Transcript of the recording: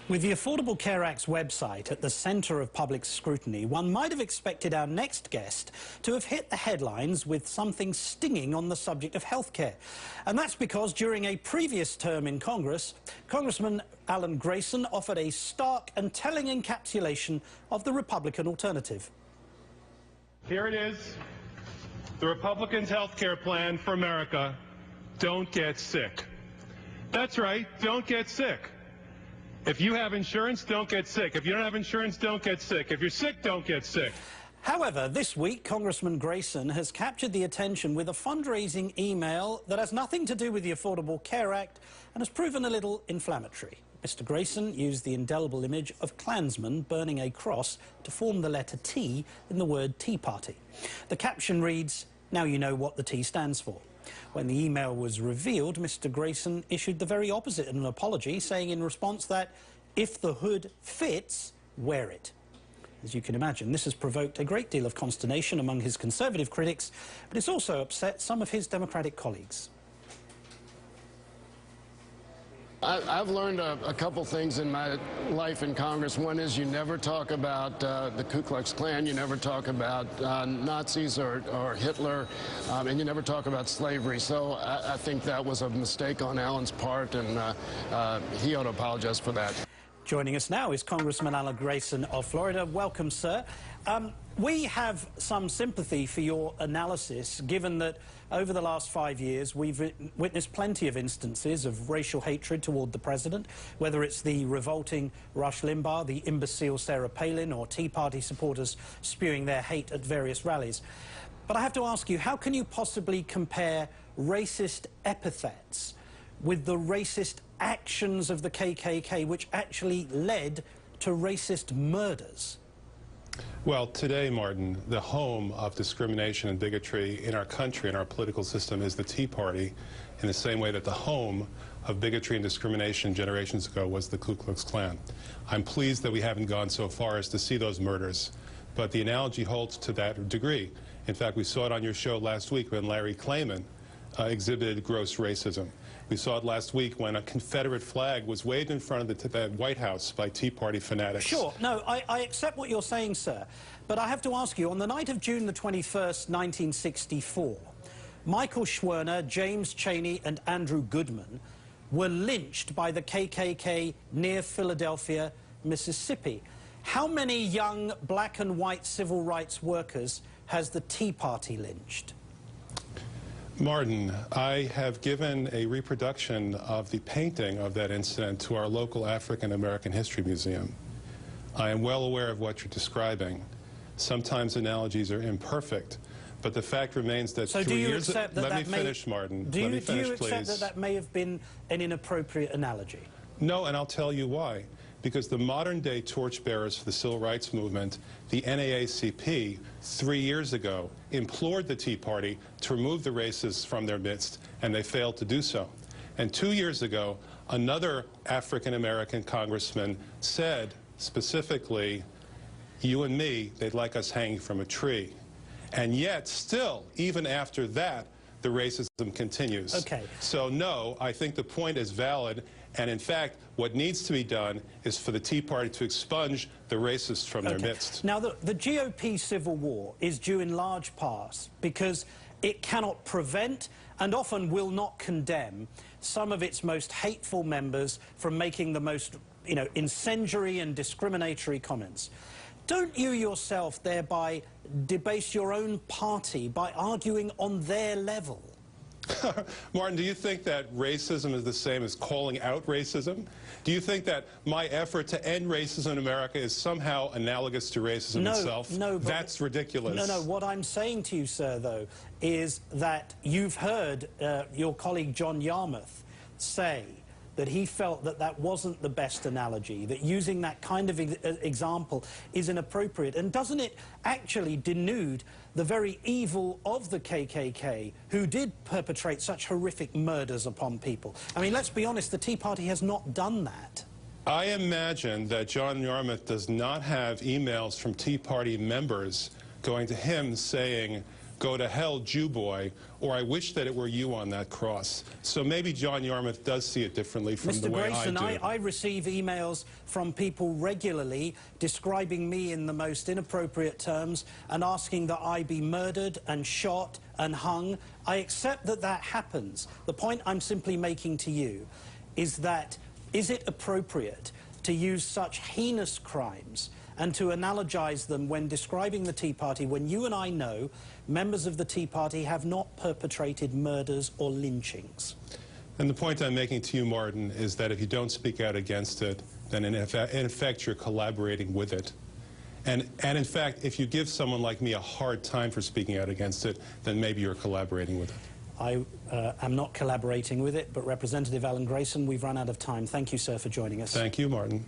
With the Affordable Care Act's website at the centre of public scrutiny, one might have expected our next guest to have hit the headlines with something stinging on the subject of healthcare. And that's because during a previous term in Congress, Congressman Alan Grayson offered a stark and telling encapsulation of the Republican alternative. Here it is, the Republicans' healthcare plan for America. Don't get sick. That's right, don't get sick. If you have insurance, don't get sick. If you don't have insurance, don't get sick. If you're sick, don't get sick. However, this week, Congressman Grayson has captured the attention with a fundraising email that has nothing to do with the Affordable Care Act and has proven a little inflammatory. Mr. Grayson used the indelible image of Klansmen burning a cross to form the letter T in the word Tea Party. The caption reads, "Now you know what the T stands for." When the email was revealed, Mr. Grayson issued the very opposite in an apology, saying in response that if the hood fits, wear it. As you can imagine, this has provoked a great deal of consternation among his Conservative critics, but it's also upset some of his Democratic colleagues. I've learned a couple things in my life in Congress. One is you never talk about the Ku Klux Klan, you never talk about Nazis or Hitler, and you never talk about slavery. So I think that was a mistake on Alan's part, and he ought to apologize for that. Joining us now is Congressman Alan Grayson of Florida. Welcome, sir. We have some sympathy for your analysis, given that over the last 5 years we've witnessed plenty of instances of racial hatred toward the president, whether it's the revolting Rush Limbaugh, the imbecile Sarah Palin, or Tea Party supporters spewing their hate at various rallies. But I have to ask you, how can you possibly compare racist epithets with the racist actions of the KKK, which actually led to racist murders? Well, today, Martin, the home of discrimination and bigotry in our country and our political system is the Tea Party, in the same way that the home of bigotry and discrimination generations ago was the Ku Klux Klan. I'm pleased that we haven't gone so far as to see those murders, but the analogy holds to that degree. In fact, we saw it on your show last week when Larry Klayman exhibited gross racism. We saw it last week when a Confederate flag was waved in front of the White House by Tea Party fanatics. Sure. No, I accept what you're saying, sir. But I have to ask you, on the night of June the 21st, 1964, Michael Schwerner, James Chaney and Andrew Goodman were lynched by the KKK near Philadelphia, Mississippi. How many young black and white civil rights workers has the Tea Party lynched? Martin, I have given a reproduction of the painting of that incident to our local African American History Museum. I am well aware of what you're describing. Sometimes analogies are imperfect, but the fact remains that so 3 let years... me finish, Martin. Do you accept please. that that may have been an inappropriate analogy? No, and I'll tell you why. Because the modern-day torchbearers for the civil rights movement, the NAACP, 3 years ago, implored the Tea Party to remove the racists from their midst, and they failed to do so. And 2 years ago, another African-American congressman said specifically, you and me, they'd like us hanging from a tree. And yet, still, even after that, the racism continues. Okay. So, no, I think the point is valid. And in fact, what needs to be done is for the Tea Party to expunge the racists from their midst. Now, the GOP civil war is due in large part because it cannot prevent and often will not condemn some of its most hateful members from making the most, incendiary and discriminatory comments. Don't you yourself thereby debase your own party by arguing on their level? Martin, do you think that racism is the same as calling out racism? Do you think that my effort to end racism in America is somehow analogous to racism itself? No, that's ridiculous. No, what I'm saying to you, sir, though, is that you've heard your colleague John Yarmouth say that he felt that that wasn't the best analogy, that using that kind of example is inappropriate. And doesn't it actually denude the very evil of the KKK, who did perpetrate such horrific murders upon people? I mean, let's be honest, the Tea Party has not done that. I imagine that John Yarmouth does not have emails from Tea Party members going to him saying, "Go to hell, Jew boy," or "I wish that it were you on that cross." So maybe John Yarmouth does see it differently from the way Grayson, I do. I receive emails from people regularly describing me in the most inappropriate terms and asking that I be murdered and shot and hung. I accept that that happens. The point I'm simply making to you is that, is it appropriate to use such heinous crimes and to analogize them when describing the Tea Party, when you and I know members of the Tea Party have not perpetrated murders or lynchings? And the point I'm making to you, Martin, is that if you don't speak out against it, then in effect you're collaborating with it. And in fact, if you give someone like me a hard time for speaking out against it, then maybe you're collaborating with it. I am not collaborating with it, but Representative Alan Grayson, we've run out of time. Thank you, sir, for joining us. Thank you, Martin.